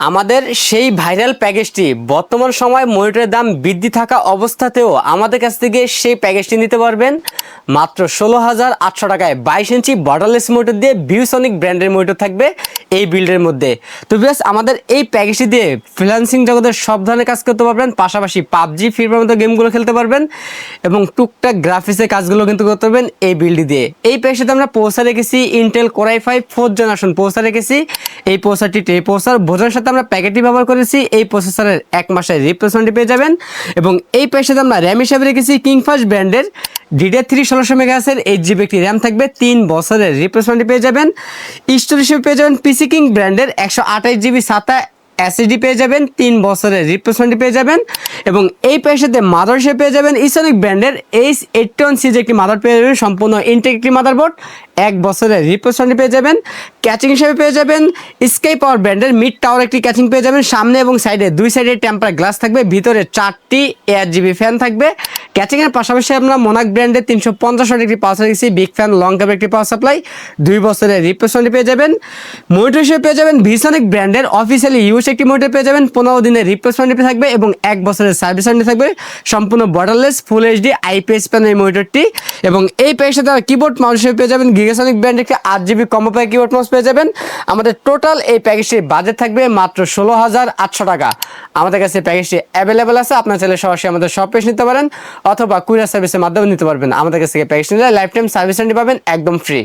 আমাদের সেই ভাইরাল প্যাকেজটি বর্তমান সময় মনিটরের দাম বৃদ্ধি থাকা অবস্থাতেও আমাদের কাছ থেকে সেই প্যাকেজটি নিতে পারবেন মাত্র 16,800 টাকায়। 22 ইঞ্চি বর্ডারলেস মনিটর দিয়ে ভিউসনিক ব্র্যান্ডের মনিটর থাকবে এই বিল্ডের মধ্যে। তো ভিউয়ার্স, আমাদের এই প্যাকেজটি দিয়ে ফ্রিল্যান্সিং জগতের সব ধরনের কাজ করতে পারবেন, পাশাপাশি পাবজি ফ্রি ফায়ারের মতো গেমগুলো খেলতে পারবেন এবং টুকটাক গ্রাফিক্সের কাজগুলো কিন্তু করতে পারবেন এই বিল্ডটি দিয়ে। এই প্যাকেজটিতে আমরা প্রসেসর রেখেছি Intel core i5 4th generation processor রেখেছি। এই প্রসেসর ভোজনের সাথে আমরা প্যাকেটটি ব্যবহার করেছি। এই প্রসেসরের 1 মাসের রিপ্লেসমেন্টটি পেয়ে যাবেন এবং এই প্যাকেজটিতে আমরা র্যাম হিসাবে রেখেছি কিংফাস্ট ব্র্যান্ডের DDR3 1600 মেগাহার্জের 8GB একটি র্যাম থাকবে, 3 বছরের রিপ্লেসমেন্টটি পেয়ে যাবেন। স্টোরেজ হিসেবে পেয়ে যাবেন পিসি কিং ব্র্যান্ডের 128GB SATA SSD পেয়ে যাবেন, 3 বছরের রিপ্লেসমেন্টটি পেয়ে যাবেন এবং এই প্যাকেজের মাদার হিসেবে পেয়ে যাবেন ইসোনিক ব্র্যান্ডের H81 সিরিজের একটি মাদার পেয়ে যাবেন, সম্পূর্ণ ইনটেক একটি মাদারবোর্ড, 1 বছরের রিপ্লেসমেন্টটি পেয়ে যাবেন। ক্যাচিং হিসেবে পেয়ে যাবেন স্কাই পাওয়ার ব্র্যান্ডের মিড টাওয়ার একটি ক্যাচিং পেয়ে যাবেন, সামনে এবং সাইডে 2 সাইডে টেম্পার গ্লাস থাকবে, ভিতরে 4টি ARGB ফ্যান থাকবে। ক্যাচিংয়ের পাশাপাশি আমরা মোনাক ব্র্যান্ডের 350 ওয়াট একটি পাওয়ার রেখেছি, বিগ ফ্যান লং কেবল একটি পাওয়ার সাপ্লাই, 2 বছরের রিপ্লেসমেন্টটি পেয়ে যাবেন। মনিটর হিসেবে পেয়ে যাবেন ভিসনিক ব্র্যান্ডের অফিসিয়ালি ইউজ একটি মনিটর পেয়ে যাবেন, 15 দিনের রিপ্লেসমেন্টটি থাকবে এবং 1 বছরের সার্ভিস ওয়ারেন্টি থাকবে, সম্পূর্ণ borderless full HD IPS panel মনিটরটি। এবং এই প্যাকেজের সাথে কিবোর্ড মাউস হিসেবে পেয়ে যাবেন গিগাসনিক ব্র্যান্ডের একটি 8GB combo pack keyboard mouse পেয়ে যাবেন। আমাদের টোটাল এই প্যাকেজটির বাজেট থাকবে মাত্র 16,800 টাকা। আমাদের কাছে প্যাকেজটি অ্যাভেলেবেল আছে, আপনার চাইলে সরাসরি আমাদের শপ পেজ নিতে পারেন অথবা কুরিয়ার সার্ভিসের মাধ্যমে নিতে পারবেন। আমাদের কাছ থেকে প্যাকেজ নিলে লাইফ টাইম সার্ভিস ওয়ারেন্টি পাবেন একদম ফ্রি।